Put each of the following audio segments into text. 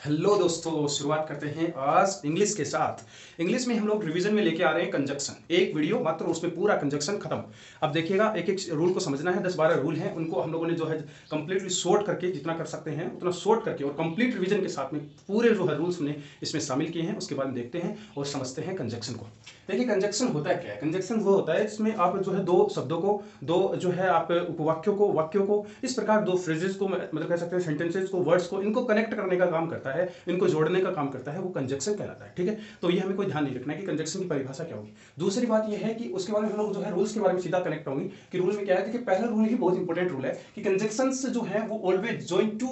Hello दोस्तों, शुरुआत करते हैं आज इंग्लिश के साथ। इंग्लिश में हम लोग रिवीजन में लेके आ रहे हैं कंजक्शन। एक वीडियो मात्र, उसमें पूरा कंजक्शन खत्म। अब देखिएगा, एक एक रूल को समझना है। 10-12 रूल हैं, उनको हम लोगों ने जो है कंप्लीटली शॉर्ट करके, जितना कर सकते हैं उतना शॉर्ट करके और कंप्लीट रिवीजन के साथ में पूरे जो है रूल्स हमने इसमें शामिल किए हैं। उसके बाद में देखते हैं और समझते हैं कंजक्शन को। देखिए, कंजक्शन होता क्या है। कंजक्शन वो होता है जिसमें आप जो है दो शब्दों को, दो जो है आप वाक्यों को इस प्रकार दो फ्रेजेस को, मतलब कह सकते हैं सेंटेंसेस को, वर्ड्स को, इनको कनेक्ट करने का काम करता है, इनको जोड़ने का काम करता है, वो कंजक्शन कहलाता है। ठीक है, तो ये हमें कोई ध्यान नहीं रखना है कि कंजक्शन की परिभाषा क्या होगी। दूसरी बात ये है कि उसके बाद में हम लोग जो है रूल्स के बारे में सीधा कनेक्ट होंगे कि रूल में क्या है। देखिए, पहला रूल ही बहुत इंपॉर्टेंट रूल है कि कंजक्शंस जो है वो always join two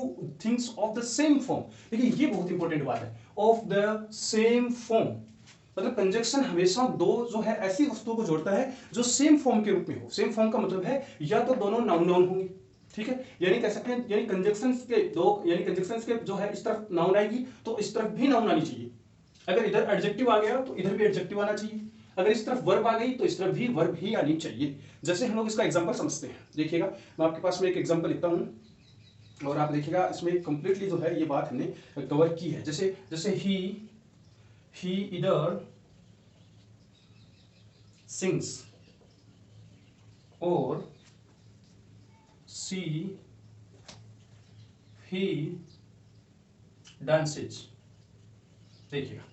things of the same form. देखिए, ये बहुत इंपॉर्टेंट बात है, ऑफ द सेम फॉर्म। मतलब कंजक्शन हमेशा दो जो है ऐसी वस्तुओं को जोड़ता है जो सेम फॉर्म के रूप में हो। सेम फॉर्म का मतलब है या तो दोनों नाउन होंगे, ठीक है, यानी कह सकते हैं, यानी कंजक्शंस के दो, यानी कंजक्शंस के जो है इस तरफ नाउन आएगी तो इस तरफ भी नाउन आनी चाहिए। अगर इधर एडजेक्टिव आ गया तो इधर भी एडजेक्टिव आना चाहिए। अगर इस तरफ वर्ब आ गई तो इस तरफ भी वर्ब ही आनी चाहिए। जैसे हम लोग इसका एग्जांपल समझते हैं। देखिएगा, मैं आपके पास में एक एग्जांपल लिखता हूं और आप देखिएगा इसमें कंप्लीटली जो है ये बात हमने कवर की है। जैसे जैसे ही इधर sings और he dances। देखिएगा,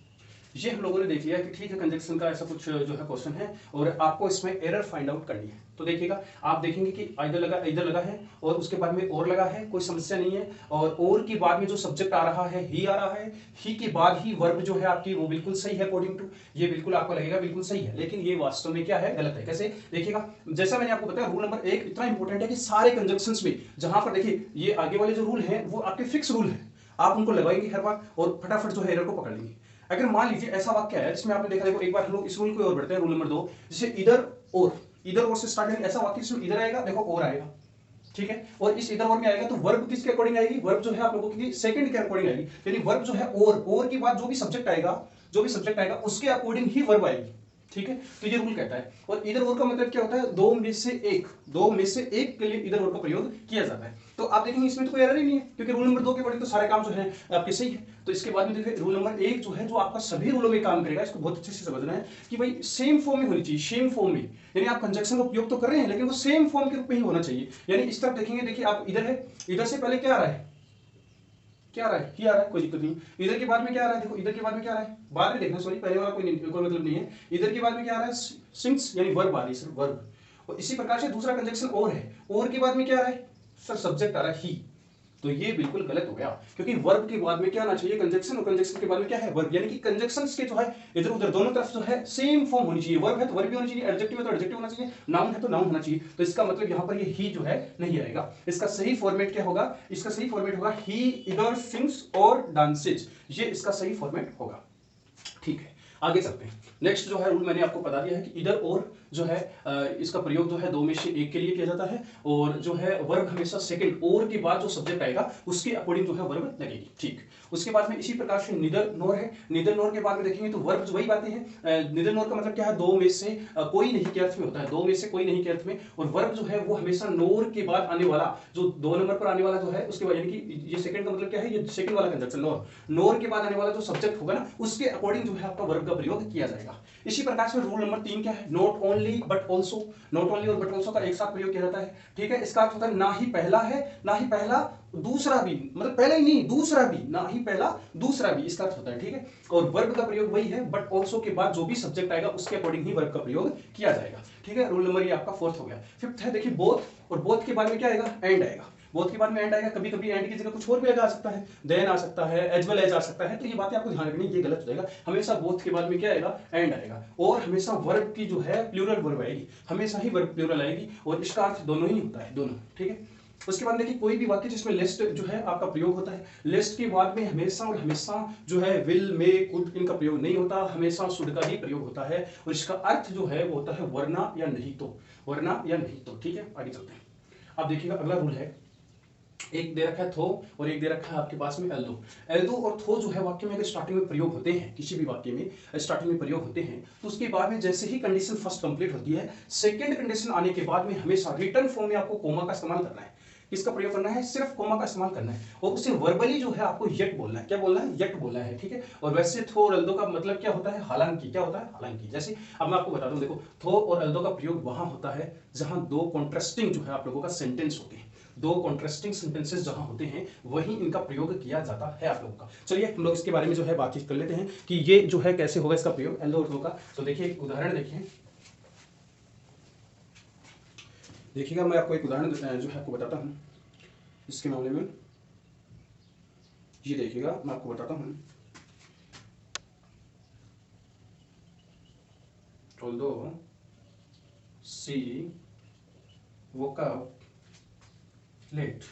ये हम लोगों ने देख लिया कि ठीक है, कंजक्शन का ऐसा कुछ जो है क्वेश्चन है और आपको इसमें एरर फाइंड आउट करनी है। तो देखिएगा, आप देखेंगे कि इधर लगा है और उसके बाद में और लगा है, कोई समस्या नहीं है। और की बाद में जो सब्जेक्ट आ रहा है ही आ रहा है, ही के बाद ही वर्ब जो है आपकी वो बिल्कुल सही है अकॉर्डिंग टू, ये बिल्कुल आपको लगेगा बिल्कुल सही है, लेकिन ये वास्तव में क्या है, गलत है। कैसे? देखिएगा, जैसा मैंने आपको बताया, रूल नंबर 1 इतना इंपॉर्टेंट है कि सारे कंजक्शंस में जहां पर देखिए ये आगे वाले जो रूल है वो आपके फिक्स रूल है, आप उनको लगाएंगे हर बार और फटाफट जो है एरर को पकड़ लेंगे। अगर मान लीजिए ऐसा वाक्य है जिसमें आपने देखा, देखो एक बार हम लोग इस रूल को और बढ़ते हैं, रूल नंबर 2। जैसे इधर और से स्टार्ट, ऐसा वाक्य जिसमें इधर आएगा, देखो और आएगा, ठीक है, और इस इधर और में आएगा तो वर्ब किसके अकॉर्डिंग आएगी? वर्ब जो है आप लोगों की सेकंड के अकॉर्डिंग आएगी। यानी वर्ब जो है और के बाद जो भी सब्जेक्ट आएगा उसके अकॉर्डिंग ही वर्ब आएगी। ठीक है, तो ये रूल कहता है। और इधर और का मतलब क्या होता है? दो में से एक के लिए इधर और का प्रयोग किया जाता है। तो आप देखेंगे इसमें तो कोई एरर ही नहीं है, क्योंकि रूल नंबर 2 के अकॉर्डिंग तो सारे काम जो है आपके सही है। तो इसके बाद में देखिए, रूल नंबर 1 जो है, जो आपका सभी रूलों में काम करेगा, इसको बहुत अच्छे से समझना है कि भाई सेम फॉर्म में होनी चाहिए, सेम फॉर्म में। यानी आप कंजक्शन का उपयोग तो कर रहे हैं लेकिन वो सेम फॉर्म के रूप में ही होना चाहिए। यानी इस तरफ देखेंगे, देखिए आप इधर है, इधर से पहले क्या आ रहा है? क्या आ रहा है? क्या आ रहा है? कोई दिक्कत नहीं। इधर के बाद में क्या आ रहा है? देखो इधर के बाद में क्या आ रहा है, बाद में देखना, सॉरी, पहले वाला कोई मतलब नहीं है। इधर के बाद में क्या आ रहा है? सिंस, यानी वर्ब आ रही है, सिर्फ वर्ब। और इसी प्रकार से दूसरा कंजक्शन और है, और के बाद में क्या आ रहा है सर? सब्जेक्ट आ रहा है ही। तो ये बिल्कुल गलत हो गया, क्योंकि वर्ब के बाद में क्या आना चाहिए? कंजक्शन, और कंजक्शन के बाद में क्या है? वर्ब। यानी कि कंजक्शंस के जो है इधर उधर दोनों तरफ जो है सेम फॉर्म होनी चाहिए। वर्ब है तो वर्ब भी होना चाहिए, एडजेक्टिव है तो एडजेक्टिव होना चाहिए, नाउन है तो नाउन होना चाहिए। तो इसका मतलब यहां पर ये ही जो है नहीं आएगा। इसका सही फॉर्मेट क्या होगा? इसका सही फॉर्मेट होगा ही इधर सिंग्स और डांसेज। ये इसका सही फॉर्मेट होगा। ठीक है, आगे चलते हैं। नेक्स्ट जो है रूल मैंने आपको बता दिया है कि इधर और जो है इसका प्रयोग जो है दो में से एक के लिए किया जाता है, और जो है वर्ब हमेशा सेकंड और के बाद जो सब्जेक्ट आएगा उसके अकॉर्डिंग जो है वर्ब लगेगी। ठीक, उसके बाद में इसी प्रकार से निदर नोर है। निदर नोर के बाद में देखेंगे तो वर्ब वही बातें हैं। निदर नोर का मतलब क्या है? दो में से कोई नहीं के अर्थ में होता है, दो में से कोई नहीं के अर्थ में। और वर्ब जो है वो हमेशा नोर के बाद आने वाला, जो 2 नंबर पर आने वाला जो है उसके बाद, यानी कि ये सेकंड का मतलब क्या है? ये सेकंड वाला कंजक्शन नोर के बाद आने वाला जो सब्जेक्ट होगा ना, उसके अकॉर्डिंग जो है आपका वर्ब का प्रयोग किया जाएगा। इसी प्रकार से रूल नंबर 3 क्या है? Not only but also. Not only और बट ऑल्सो का एक साथ प्रयोग किया जाता है। ठीक है, इसका अर्थ होता है ना ही पहला है, ना ही पहला दूसरा भी, मतलब पहला ही नहीं दूसरा भी, ना ही पहला दूसरा भी, इसका अर्थ होता है। ठीक है, और वर्ब का प्रयोग वही है, बट ऑल्सो के बाद जो भी सब्जेक्ट आएगा उसके अकॉर्डिंग ही वर्ब का प्रयोग किया जाएगा। ठीक है, रूल नंबर ये आपका 4th हो गया। 5th है, देखिए बोथ, और बोथ के बाद में क्या आएगा? एंड आएगा। बोथ के बाद में एंड आएगा। कभी कभी एंड की जगह कुछ और भी आ सकता है, देन आ सकता है, एज वेल एज आ सकता है। तो ये बातें आपको ध्यान रखनी, ये गलत हो जाएगा। हमेशा बोथ के बाद में क्या आएगा? एंड आएगा। और हमेशा वर्ब की जो है प्लूरल वर्ब आएगी, हमेशा ही वर्ब प्लूरल आएगी, और इसका अर्थ दोनों ही होता है, दोनों। ठीक है, उसके बाद देखिए कोई भी वाक्य जिसमें लेस्ट जो है आपका प्रयोग होता है, लेस्ट के बाद में हमेशा और हमेशा जो है विल, मे, कुड, इनका प्रयोग नहीं होता, हमेशा शुड का ही प्रयोग होता है। और इसका अर्थ जो है वो होता है वरना या नहीं तो, वरना या नहीं तो। ठीक है, आगे चलते हैं। अब देखिएगा, अगला रूल है, एक दे रखा है थो और एक दे रखा है आपके पास में एल्दो। एल्दो और थो जो है वाक्य में अगर स्टार्टिंग में प्रयोग होते हैं, किसी भी वाक्य में स्टार्टिंग में प्रयोग होते हैं, तो उसके बाद में जैसे ही कंडीशन फर्स्ट कंप्लीट होती है, सेकंड कंडीशन आने के बाद में हमेशा रिटर्न फॉर्म में आपको कोमा का इस्तेमाल करना है। किसका प्रयोग करना है, सिर्फ कोमा का इस्तेमाल करना है और उसे वर्बली जो है आपको येट बोलना है। क्या बोलना है, येट बोलना है, ठीक है। और वैसे थो और अल्दो का मतलब क्या होता है, हालांकि। क्या होता है, हालांकि। जैसे अब मैं आपको बताता हूँ, देखो थो और अल्दो का प्रयोग वहां होता है जहां दो कॉन्ट्रास्टिंग जो है आप लोगों का सेंटेंस होते हैं, दो कॉन्ट्रास्टिंग सेंटेंसेस जहां होते हैं वहीं इनका प्रयोग किया जाता है आप लोगों का। चलिए हम लोग इसके बारे में जो है बातचीत कर लेते हैं कि ये जो है कैसे होगा इसका प्रयोग अल्दो और थो का। तो देखिए एक उदाहरण देखिए, देखिएगा मैं आपको एक उदाहरण जो है आपको बताता हूं इसके मामले में। ये देखिएगा मैं आपको बताता हूं, although she woke up late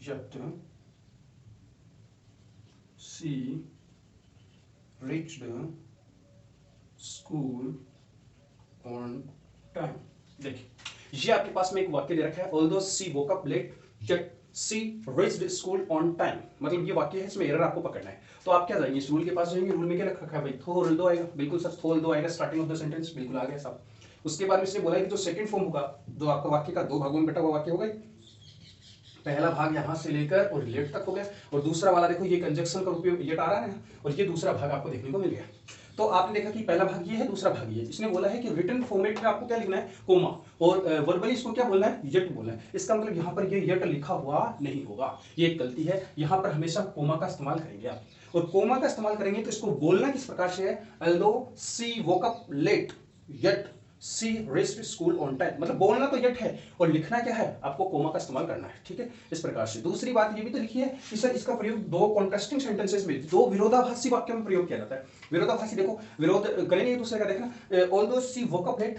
yet she reached school on time। देखिए ये आपके पास में एक वाक्य दे रखा है, although she woke up late yet she reached school on time। मतलब ये वाक्य है, इसमें एरर आपको पकड़ना है। तो आप क्या जाएंगे, इस रूल के पास जाएंगे। रूल में क्या रखा है भाई, थो और अल्दो आएगा, बिल्कुल सर, थो अल्दो आएगा स्टार्टिंग ऑफ द सेंटेंस, बिल्कुल आ गया साहब। उसके बाद में इसने बोला है कि जो सेकंड फॉर्म होगा, जो आपका वाक्य का दो भागों में बटा हुआ वाक्य होगा, पहला भाग यहां से लेकर और लेट तक हो गया, और दूसरा वाला देखो ये कंजक्शन का उपयोग लेट आ रहा है, और ये दूसरा भाग आपको देखने को मिल गया। तो आपने देखा कि पहला भाग ये है, दूसरा भाग ये है। इसने बोला है कि रिटन फॉर्मेट में आपको क्या लिखना है, कोमा, और वर्बली इसको क्या बोलना है, यट बोलना है। इसका मतलब यहाँ पर ये यट लिखा हुआ नहीं होगा, ये एक गलती है। यहाँ पर हमेशा कोमा का इस्तेमाल करेंगे आप, और कोमा का इस्तेमाल करेंगे तो इसको बोलना किस प्रकार से है, although she woke up late yet she reached school on time. मतलब बोलना तो यट है और लिखना क्या है, आपको कोमा का इस्तेमाल करना है, ठीक है, इस प्रकार से। दूसरी बात ये भी तो लिखी है कि सर इसका प्रयोग दो कॉन्ट्रास्टिंग सेंटेंसेस में, दो विरोधाभासी वाक्यों में प्रयोग किया जाता है। विरोधाभासी देखो, विरोध करेंगे एक दूसरे का, देखना although she woke up late,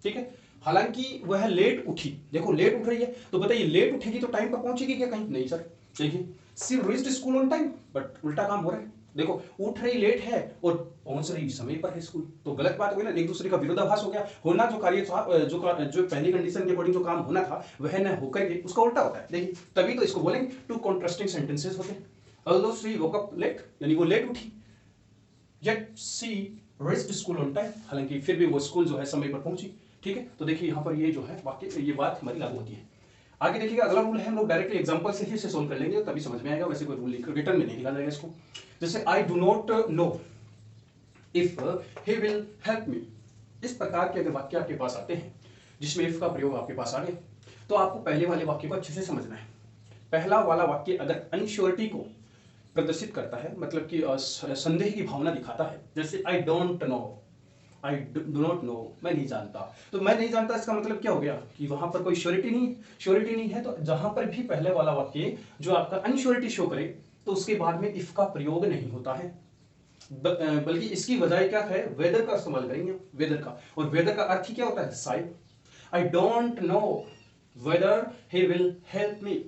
ठीक है, हालांकि वह लेट उठी। देखो लेट उठ रही है, तो बताइए लेट उठेगी तो टाइम पर पहुंचेगी क्या कहीं, नहीं सर। देखिए she reached school on time, but उल्टा काम हो रहा है। देखो उठ रही लेट है और पहुंच रही समय पर है स्कूल, तो गलत बात हो गई ना, एक दूसरे का विरोधाभास हो गया। होना जो कार्य था, जो पहली कंडीशन के अकॉर्डिंग जो काम होना था वह न होकर के उसका उल्टा होता है। देखिए तभी तो इसको बोलेंगे टू कॉन्ट्रास्टिंग सेंटेंसेस होते हैं। Although she woke up late यानी वो लेट उठी, yet she reached school on time, हालांकि फिर भी वो स्कूल जो है समय पर पहुंची, ठीक है। तो देखिए यहाँ पर ये जो है वाक्य, ये बात हमारी लागू होती है। आगे देखिएगा अगला रूल है, हम लोग डायरेक्टली एग्जांपल से ही इसे सोल्व कर लेंगे, तभी समझ में आएगा। वैसे कोई रूल रिटर्न में नहीं लिखा जाएगा इसको। जैसे I do not know if he will help me. इस प्रकार के अगर वाक्य आपके पास आते हैं जिसमें इफ का प्रयोग आपके पास आ गया, तो आपको पहले वाले वाक्य को अच्छे से समझना है। पहला वाला वाक्य अगर अनश्योरिटी को प्रदर्शित करता है, मतलब कि संदेह की भावना दिखाता है, जैसे I don't know, I do not know, मैं नहीं जानता। तो मैं नहीं जानता इसका मतलब क्या हो गया कि वहां पर कोई श्योरिटी नहीं है। तो जहां पर भी पहले वाला वाक्य जो आपका अनश्योरिटी शो करे, तो उसके बाद में इफ का प्रयोग नहीं होता है, बल्कि इसकी वजह क्या है, वेदर का इस्तेमाल करेंगे, वेदर का। और वेदर का अर्थ ही क्या होता है, शायद। I don't know whether he will help me,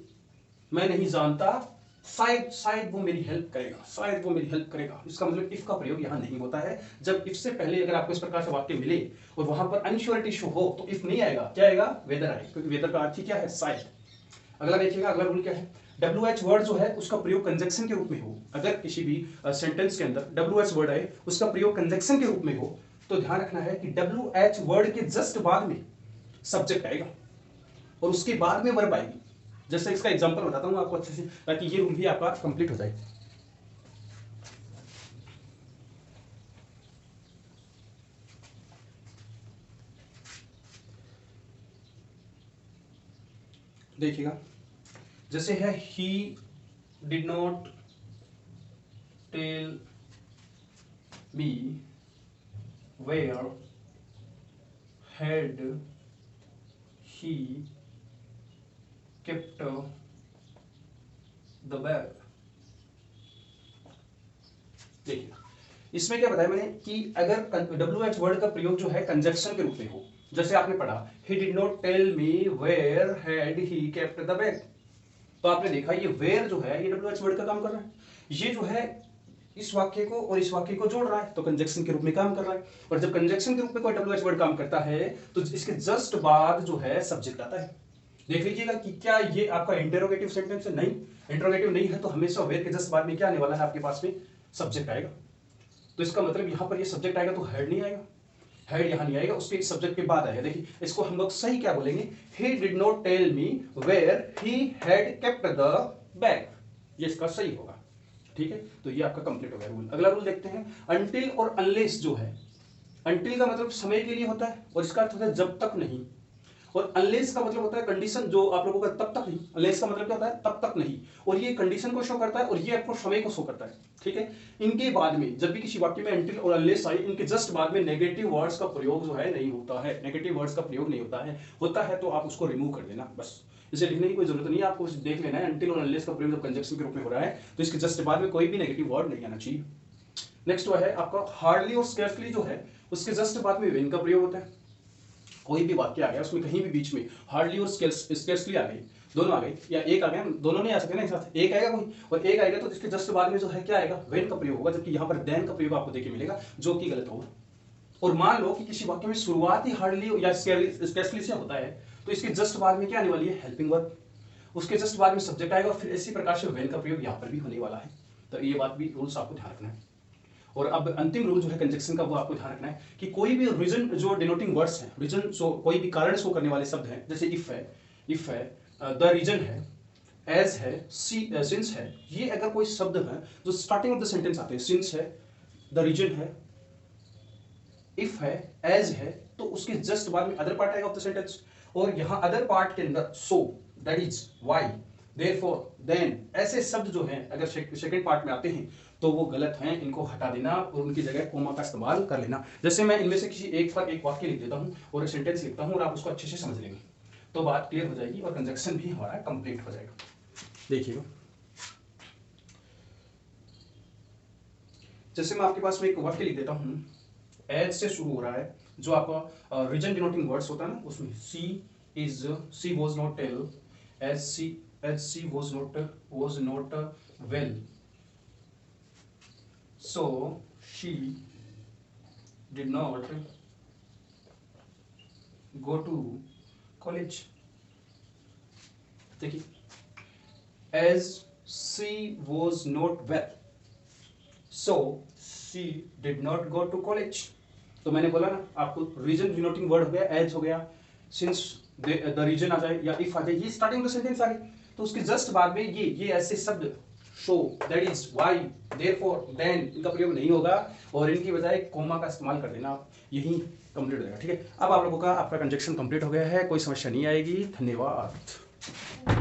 मैं नहीं जानता, शायद वो मेरी हेल्प करेगा, शायद वो मेरी हेल्प करेगा। इसका मतलब इफ का प्रयोग यहां नहीं होता है। जब इफ से पहले अगर आपको इस प्रकार से वाक्य मिले और वहां पर अनश्योरिटी शो हो, तो इफ नहीं आएगा, क्या आएगा, वेदर आएगा, क्योंकि वेदर का अर्थ ही क्या है, शायद। अगला देखिएगा, अगला रूल क्या है, WH वर्ड जो है उसका प्रयोग कंजक्शन के रूप में हो। अगर किसी भी सेंटेंस के अंदर WH वर्ड आए, उसका प्रयोग कंजक्शन के रूप में हो, तो ध्यान रखना है कि WH वर्ड के जस्ट बाद में सब्जेक्ट आएगा और उसके बाद में वर्ब आएगी। जैसे इसका एग्जांपल बताता हूं आपको अच्छे से, ताकि ये रूल भी आपका कंप्लीट हो जाए। देखिएगा जैसे है, he did not tell me where had he kept the bag। देखिए इसमें क्या बताया मैंने कि अगर WH वर्ड का प्रयोग जो है कंजक्शन के रूप में हो, जैसे आपने पढ़ा he did not tell me where had he kept the bag, तो आपने देखा ये where जो है ये WH वर्ड का काम कर रहा है। ये जो है इस वाक्य को और इस वाक्य को जोड़ रहा है, तो कंजक्शन के रूप में काम कर रहा है। और जब कंजक्शन के रूप में कोई WH वर्ड काम करता है तो इसके जस्ट बाद जो है सब्जेक्ट आता है। देख लीजिएगा कि क्या ये आपका इंटरोगेटिव सेंटेंस है, नहीं, इंटरोगेटिव नहीं है, तो हमेशा वेयर के जस्ट बाद में क्या आने वाला है, आपके पास में सब्जेक्ट आएगा। तो इसका मतलब यहां पर ये सब्जेक्ट आएगा तो हेड नहीं आएगा। हैड यहाँ नहीं आएगा, उसके सब्जेक्ट के बाद आएगा। देखिए इसको हम लोग सही क्या बोलेंगे, he did not tell me where he had kept the bag, ये इसका सही होगा। ठीक है, तो ये आपका कंप्लीट हो गया रूल। अगला रूल देखते हैं, अनटिल और अनलेस जो है, अनटिल का मतलब समय के लिए होता है और इसका अर्थ होता है जब तक नहीं, और अनलेस का मतलब होता है कंडीशन, जो आप लोगों का तब तक नहीं। अनलेस का मतलब क्या होता है, तब तक नहीं, और ये कंडीशन को शो करता है और ये आपको समय को शो करता है। ठीक है, इनके बाद में जब भी किसी वाक्य में अनटिल और अनलेस आए, इनके जस्ट बाद में नेगेटिव वर्ड्स का प्रयोग जो है नहीं होता है, नेगेटिव वर्ड्स का प्रयोग नहीं होता है तो आप उसको रिमूव कर देना, बस इसे लिखने की कोई जरूरत नहीं है, आपको देख लेना है अनटिल और अनलेस का प्रयोग जब कंजक्शन के रूप में हो रहा है तो इसके जस्ट बाद में कोई भी नेगेटिव वर्ड नहीं आना चाहिए। नेक्स्ट वो है आपका हार्डली और स्कैर्सली जो है, उसके जस्ट बाद में व्हेन का प्रयोग होता है। कोई भी वाक्य आ गया उसमें कहीं भी बीच में हार्डली और स्कैर्सली आ गई, दोनों आ गई, या एक आ गया, दोनों नहीं आ सकते ना एक साथ, एक आएगा कोई और एक आएगा, तो इसके जस्ट बाद में जो है क्या आएगा, व्हेन का प्रयोग होगा, जबकि यहाँ पर देन का प्रयोग आपको देखिए मिलेगा जो कि गलत होगा। और मान लो कि किसी वाक्य में शुरुआत ही हार्डली या स्कैर्सली से होता है तो इसके जस्ट बाद में क्या आने वाली है, हेल्पिंग वर्ब, उसके जस्ट बाद में सब्जेक्ट आएगा, फिर इसी प्रकार से व्हेन का प्रयोग यहाँ पर भी होने वाला है। तो ये बात भी रूल्स आपको ध्यान रखना है। और अब अंतिम रूल जो है कंजक्शन का, वो आपको ध्यान रखना है कि कोई भी रीजन जो डिनोटिंग वर्ड्स हैं, रीजन शो, कोई भी कारण शो करने वाले शब्द हैं, जैसे इफ है, द रीजन है, एज है, सिंस है, ये अगर कोई शब्द है जो स्टार्टिंग ऑफ द सेंटेंस आते हैं, सिंस है, द रीजन है, इफ है, एज है, तो उसके जस्ट बाद में अदर पार्ट आएगा ऑफ द सेंटेंस, और यहां अदर पार्ट के अंदर so, that is, why, therefore, then, ऐसे शब्द जो हैं अगर सेकंड पार्ट में आते हैं तो वो गलत हैं, इनको हटा देना और उनकी जगह कोमा का इस्तेमाल कर लेना। जैसे मैं इनमें से किसी एक पर एक वाक्य लिख देता हूं और एक सेंटेंस लिखता हूं और आप उसको अच्छे से समझ लेंगे तो बात क्लियर हो जाएगी और कंजक्शन भी हमारा कंप्लीट हो जाएगा। देखिएगा, जैसे मैं आपके पास में एक वाक्य लिख देता हूं, एज से शुरू हो रहा है, जो आपका रीजन डिनोटिंग वर्ड्स होता है ना, उसमें she was not tell, as she was not well, so she did not go to college। देखिए, as she was not well, so she did not go to college। तो मैंने बोला ना आपको, रीजन डिनोटिंग वर्ड हो गया, as हो गया, सिंस द रीजन आ जाए या इफ आ जाए, ये स्टार्टिंग द सेंटेंस आ गई, तो उसके जस्ट बाद में ये ऐसे शब्द so, that is, why, therefore, then, इनका प्रयोग नहीं होगा और इनकी बजाय कोमा का इस्तेमाल कर देना, यही कंप्लीट हो जाएगा। ठीक है, अब आप लोगों का आपका कंजक्शन कंप्लीट हो गया है, कोई समस्या नहीं आएगी। धन्यवाद।